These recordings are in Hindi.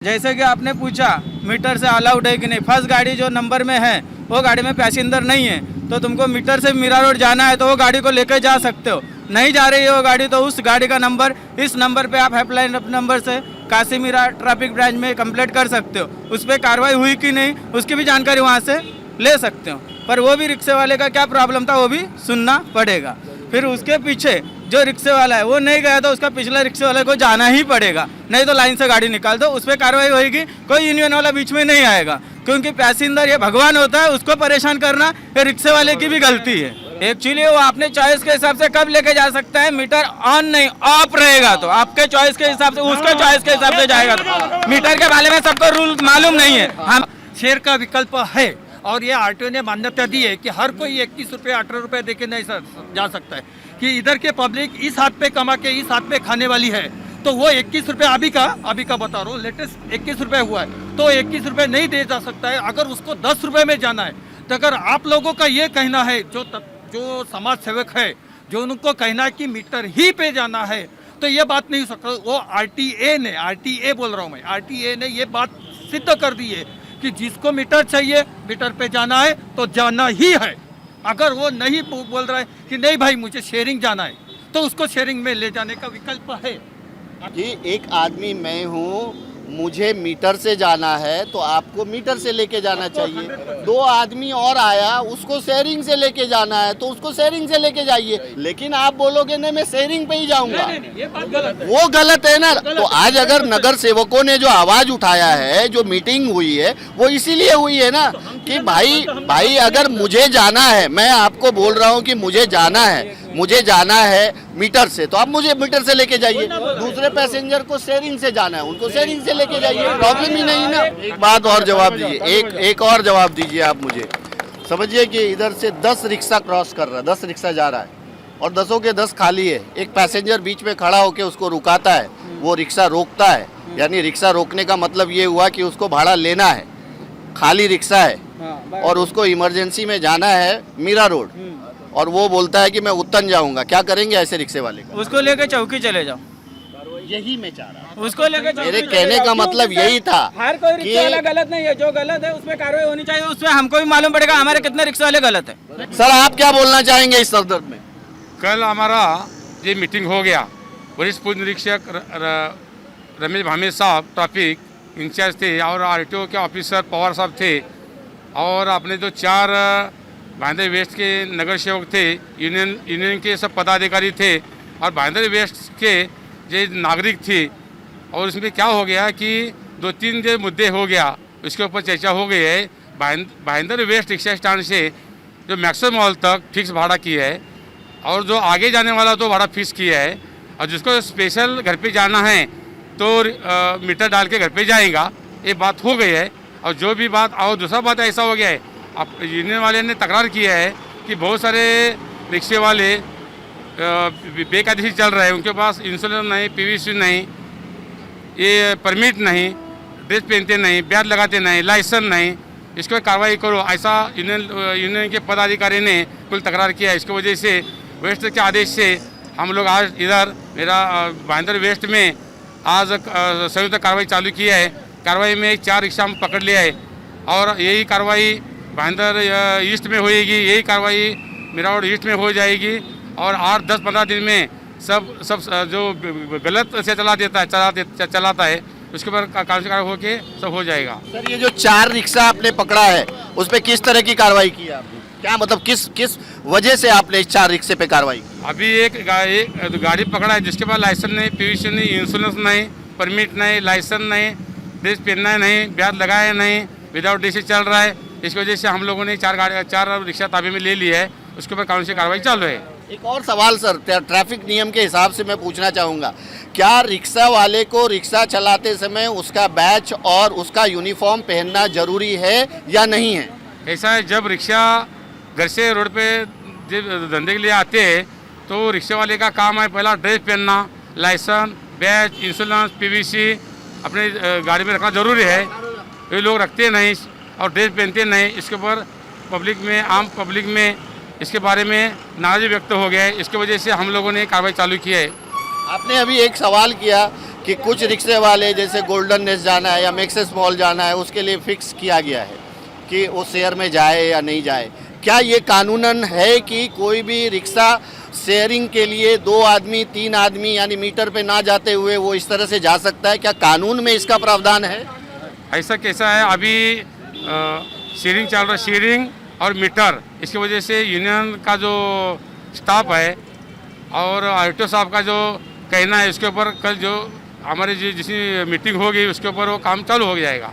जैसे कि आपने पूछा मीटर से अलाउड है कि नहीं। फर्स्ट गाड़ी जो नंबर में है वो गाड़ी में पैसेंजर नहीं है, तो तुमको मीटर से मीरा रोड जाना है तो वो गाड़ी को लेकर जा सकते हो। नहीं जा रही है वो गाड़ी तो उस गाड़ी का नंबर, इस नंबर पे आप हेल्पलाइन नंबर से काशी मीरा ट्रैफिक ब्रांच में कंप्लेंट कर सकते हो। उस पर कार्रवाई हुई कि नहीं उसकी भी जानकारी वहाँ से ले सकते हो। पर वो भी रिक्शे वाले का क्या प्रॉब्लम था वो भी सुनना पड़ेगा। फिर उसके पीछे जो रिक्शे वाला है वो नहीं गया तो उसका पिछले रिक्शे वाले को जाना ही पड़ेगा, नहीं तो लाइन से गाड़ी निकाल दो, उस पर कार्रवाई होगी। कोई यूनियन वाला बीच में नहीं आएगा, क्योंकि पैसेंजर ये भगवान होता है, उसको परेशान करना ये रिक्शे वाले की भी गलती है। एक्चुअली वो अपने चॉइस के हिसाब से कब लेके जा सकता है, मीटर ऑन नहीं ऑफ रहेगा तो आपके चॉइस के हिसाब से, उसके चॉइस के हिसाब से जाएगा। तो मीटर के बारे में सबको रूल मालूम नहीं है। हम शेयर का विकल्प है और ये आरटीओ ने मान्यता दी है कि हर कोई 21 रुपये 18 रुपये देके नहीं जा सकता है, कि इधर के पब्लिक इस हाथ पे कमा के इस हाथ पे खाने वाली है। तो वो 21 रुपये अभी का बता रहा हूँ, लेटेस्ट 21 रुपये हुआ है, तो 21 रुपये नहीं दे जा सकता है। अगर उसको 10 रुपये में जाना है तो अगर आप लोगों का ये कहना है, जो समाज सेवक है, जो उनको कहना है कि मीटर ही पे जाना है, तो ये बात नहीं हो सकता। वो आरटीए बोल रहा हूँ मैं, आरटीए ने ये बात सिद्ध कर दी है कि जिसको मीटर चाहिए मीटर पे जाना है तो जाना ही है। अगर वो नहीं बोल रहा है कि नहीं भाई मुझे शेयरिंग जाना है, तो उसको शेयरिंग में ले जाने का विकल्प है। जी, एक आदमी मैं हूँ, मुझे मीटर से जाना है तो आपको मीटर से लेके जाना चाहिए। दो आदमी और आया, उसको शेयरिंग से लेके जाना है तो उसको शेयरिंग से लेके जाइए। लेकिन आप बोलोगे नहीं मैं शेयरिंग पे ही जाऊंगा, वो गलत है ना। तो आज अगर नगर सेवकों ने जो आवाज उठाया है, जो मीटिंग हुई है, वो इसीलिए हुई है ना कि भाई अगर मुझे जाना है, मैं आपको बोल रहा हूँ कि मुझे जाना है मीटर से, तो आप मुझे मीटर से लेके जाइए। दूसरे पैसेंजर को शेयरिंग से जाना है, उनको शेयरिंग से लेके जाइए, प्रॉब्लम ही नहीं ना। एक बात और जवाब दीजिए, एक और जवाब दीजिए आप मुझे। समझिए कि इधर से 10 रिक्शा क्रॉस कर रहा है, 10 रिक्शा जा रहा है और 10 के 10 खाली है। एक पैसेंजर बीच में खड़ा होकर उसको रुकाता है, वो रिक्शा रोकता है। यानी रिक्शा रोकने का मतलब ये हुआ कि उसको भाड़ा लेना है, खाली रिक्शा है और उसको इमरजेंसी में जाना है मीरा रोड, और वो बोलता है कि मैं उत्तन जाऊंगा। क्या करेंगे ऐसे रिक्शे वाले का? उसको लेके चौकी चले जाओ। यही मैं चाह रहा हूँ, उसको लेके मेरे कहने का मतलब यही था। हर कोई रिक्शा वाला गलत नहीं है, जो गलत है उसमें कार्रवाई होनी चाहिए। उसमें हमको भी मालूम पड़ेगा हमारे कितने रिक्शा वाले गलत है। सर आप क्या बोलना चाहेंगे इस संदर्भ में? कल हमारा ये मीटिंग हो गया, वरिष्ठ पुलिस निरीक्षक रमेश भामे साहब ट्रैफिक इंचार्ज थे और आरटीओ के ऑफिसर पवार साहब थे, और अपने जो 4 भाईंदर वेस्ट के नगर सेवक थे, यूनियन के सब पदाधिकारी थे और भाईंदर वेस्ट के जो नागरिक थे। और इसमें क्या हो गया कि 2-3 जो मुद्दे हो गया उसके ऊपर चर्चा हो गई है। भाईंदर वेस्ट रिक्शा स्टैंड से जो मैक्सो मॉल तक फिक्स भाड़ा किया है और जो आगे जाने वाला तो भाड़ा फिक्स किया है, और जिसको स्पेशल घर पे जाना है तो मीटर डाल के घर पे जाएगा। ये बात हो गई है। और जो भी बात, और दूसरा बात ऐसा हो गया है, अब यूनियन वाले ने तकरार किया है कि बहुत सारे रिक्शे वाले बेकायदेशी चल रहे हैं, उनके पास इंश्योरेंस नहीं, पीवीसी नहीं, ये परमिट नहीं, ड्रेस पहनते नहीं, ब्याज लगाते नहीं, लाइसेंस नहीं, इस पर कार्रवाई करो, ऐसा यूनियन के पदाधिकारी ने कुल तकरार किया है। इसकी वजह से वेस्ट के आदेश से हम लोग आज इधर भाईंदर वेस्ट में आज संयुक्त कार्रवाई चालू किया है। कार्रवाई में 4 रिक्शा हम पकड़ लिया है और यही कार्रवाई भाईंदर ईस्ट में होएगी, यही कार्रवाई मीरा रोड ईस्ट में हो जाएगी और 8-10-15 दिन में सब जो गलत से चलाता है उसके ऊपर कार्रवाई होके सब हो जाएगा। सर ये जो 4 रिक्शा आपने पकड़ा है उस पर किस तरह की कार्रवाई की आपने? क्या मतलब किस वजह से आपने इस 4 रिक्शे पे कार्रवाई की? अभी एक गाड़ी पकड़ा है जिसके पास लाइसेंस नहीं, पीवीसी नहीं, इंश्योरेंस नहीं, परमिट नहीं, लाइसेंस नहीं, ड्रेस पहनना नहीं, ब्याज लगाया नहीं, विदाउट डीसी चल रहा है। इस वजह से हम लोगों ने 4 रिक्शा ताबे में ले लिया है, उसके ऊपर कानूनी कार्रवाई चालू है। एक और सवाल सर, ट्रैफिक नियम के हिसाब से मैं पूछना चाहूँगा, क्या रिक्शा वाले को रिक्शा चलाते समय उसका बैच और उसका यूनिफॉर्म पहनना जरूरी है या नहीं है? ऐसा है, जब रिक्शा घर से रोड पे धंधे के लिए आते हैं तो रिक्शे वाले का काम है पहला ड्रेस पहनना, लाइसेंस, बैच, इंश्योरेंस, पीवीसी अपने गाड़ी में रखना जरूरी है। ये लोग रखते नहीं और ड्रेस पहनते नहीं, इसके ऊपर आम पब्लिक में इसके बारे में नाराजगी व्यक्त हो गया है। इसकी वजह से हम लोगों ने कार्रवाई चालू की है। आपने अभी एक सवाल किया कि कुछ रिक्शे वाले जैसे गोल्डन नेस्ट जाना है या मैक्सेस मॉल जाना है उसके लिए फिक्स किया गया है कि वो शेयर में जाए या नहीं जाए। क्या ये कानूनन है कि कोई भी रिक्शा शेयरिंग के लिए 2 आदमी 3 आदमी यानी मीटर पे ना जाते हुए वो इस तरह से जा सकता है? क्या कानून में इसका प्रावधान है? ऐसा कैसा है, अभी शेयरिंग चल रहा है, शेयरिंग और मीटर, इसकी वजह से यूनियन का जो स्टाफ है और आरटीओ साहब का जो कहना है उसके ऊपर कल जो हमारी जिस मीटिंग होगी उसके ऊपर वो काम चालू हो जाएगा।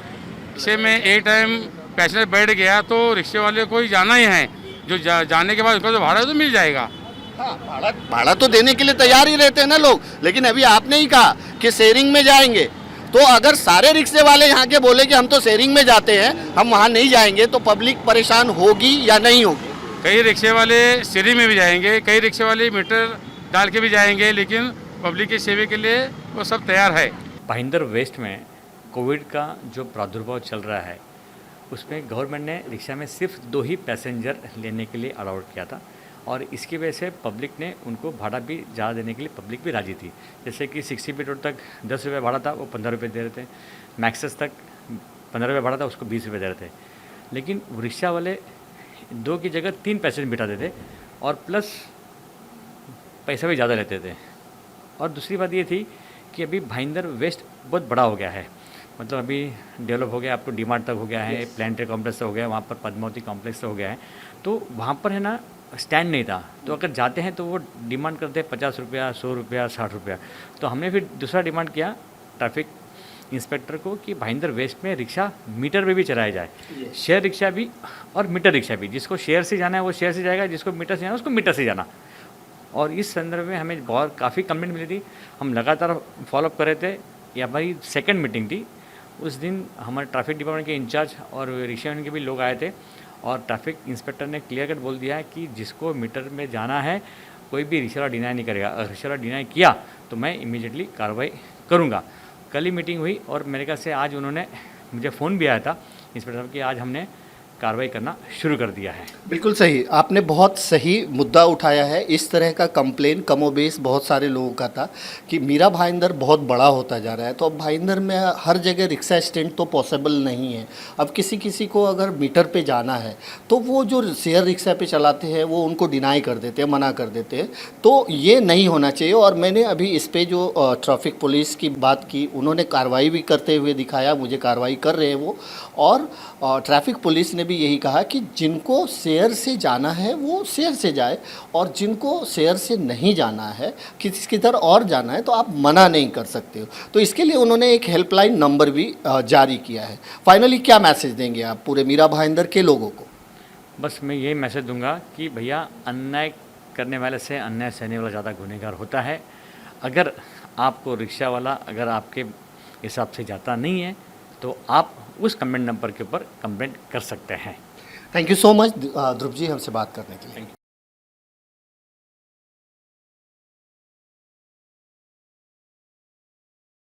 इससे में एक टाइम पैसेंजर बैठ गया तो रिक्शे वाले को ही जाना ही है, जो जाने के बाद उसका जो भाड़ा है तो मिल जाएगा। हाँ, भाड़ा तो देने के लिए तैयार ही रहते हैं ना लोग, लेकिन अभी आपने ही कहा कि शेयरिंग में जाएंगे, तो अगर सारे रिक्शे वाले यहाँ के बोले कि हम तो शेयरिंग में जाते हैं, हम वहाँ नहीं जाएंगे, तो पब्लिक परेशान होगी या नहीं होगी? कई रिक्शे वाले शेयरिंग में भी जाएंगे, कई रिक्शे वाले मीटर डाल के भी जाएंगे, लेकिन पब्लिक की सेवा के लिए वो सब तैयार है। भाईंदर वेस्ट में कोविड का जो प्रादुर्भाव चल रहा है उसमें गवर्नमेंट ने रिक्शा में सिर्फ 2 ही पैसेंजर लेने के लिए अलाउड किया था, और इसकी वजह से पब्लिक ने उनको भाड़ा भी ज़्यादा देने के लिए पब्लिक भी राजी थी। जैसे कि 60 फीट रोड तक 10 रुपये भाड़ा था, वो 15 रुपये दे रहे थे। मैक्सेस तक 15 रुपये भाड़ा था, उसको 20 रुपये दे रहे थे। लेकिन रिक्शा वाले 2 की जगह 3 पैसेंजर बिठा देते और प्लस पैसा भी ज़्यादा लेते थे। और दूसरी बात ये थी कि अभी भाईंदर वेस्ट बहुत बड़ा हो गया है, मतलब अभी डेवलप हो गया, आपको डीमार्ट तक हो गया है, प्लांट्री कॉम्प्लेक्स हो गया, वहाँ पर पद्मावती कॉम्प्लेक्स हो गया है, तो वहाँ पर है ना स्टैंड नहीं था, तो अगर जाते हैं तो वो डिमांड करते हैं 50 रुपया, 100 रुपया, 60 रुपया। तो हमने फिर दूसरा डिमांड किया ट्रैफिक इंस्पेक्टर को कि भाईंदर वेस्ट में रिक्शा मीटर पे भी चलाया जाए, शेयर रिक्शा भी और मीटर रिक्शा भी। जिसको शेयर से जाना है वो शेयर से जाएगा, जिसको मीटर से जाना है उसको मीटर से जाना। और इस संदर्भ में हमें बहुत काफ़ी कंप्लेंट मिली थी, हम लगातार फॉलोअप कर रहे थे। ये हमारी सेकंड मीटिंग थी, उस दिन हमारे ट्रैफिक डिपार्टमेंट के इंचार्ज और रिक्शा यूनियन के भी लोग आए थे, और ट्रैफिक इंस्पेक्टर ने क्लियर कट बोल दिया है कि जिसको मीटर में जाना है कोई भी रिक्शा वाला डिनाई नहीं करेगा। अगर रिक्शा वाला डिनाई किया तो मैं इमीडिएटली कार्रवाई करूँगा। कल ही मीटिंग हुई और मेरे ख्याल से आज उन्होंने मुझे फ़ोन भी आया था इंस्पेक्टर साहब कि आज हमने कार्रवाई करना शुरू कर दिया है। बिल्कुल सही, आपने बहुत सही मुद्दा उठाया है। इस तरह का कंप्लेन कमोबेश बहुत सारे लोगों का था कि मेरा भाईंदर बहुत बड़ा होता जा रहा है, तो अब भाईंदर में हर जगह रिक्शा स्टैंड तो पॉसिबल नहीं है। अब किसी किसी को अगर मीटर पे जाना है तो वो जो शेयर रिक्शा पे चलाते हैं वो उनको डिनाई कर देते हैं, मना कर देते हैं, तो ये नहीं होना चाहिए। और मैंने अभी इस पर जो ट्रैफिक पुलिस की बात की, उन्होंने कार्रवाई भी करते हुए दिखाया, मुझे कार्रवाई कर रहे हैं वो। और ट्रैफिक पुलिस ने भी यही कहा कि जिनको शेयर से जाना है वो शेयर से जाए, और जिनको शेयर से नहीं जाना है, किधर और जाना है, तो आप मना नहीं कर सकते हो। तो इसके लिए उन्होंने एक हेल्पलाइन नंबर भी जारी किया है। फाइनली क्या मैसेज देंगे आप पूरे मीरा भाईंदर के लोगों को? बस मैं यही मैसेज दूंगा कि भैया अन्याय करने वाले से अन्याय सहने वाला ज़्यादा गुनहगार होता है। अगर आपको रिक्शा वाला अगर आपके हिसाब से जाता नहीं है तो आप उस कमेंट नंबर के ऊपर कंप्लेंट कर सकते हैं। Thank you so much Dhruv ji हमसे बात करने के लिए।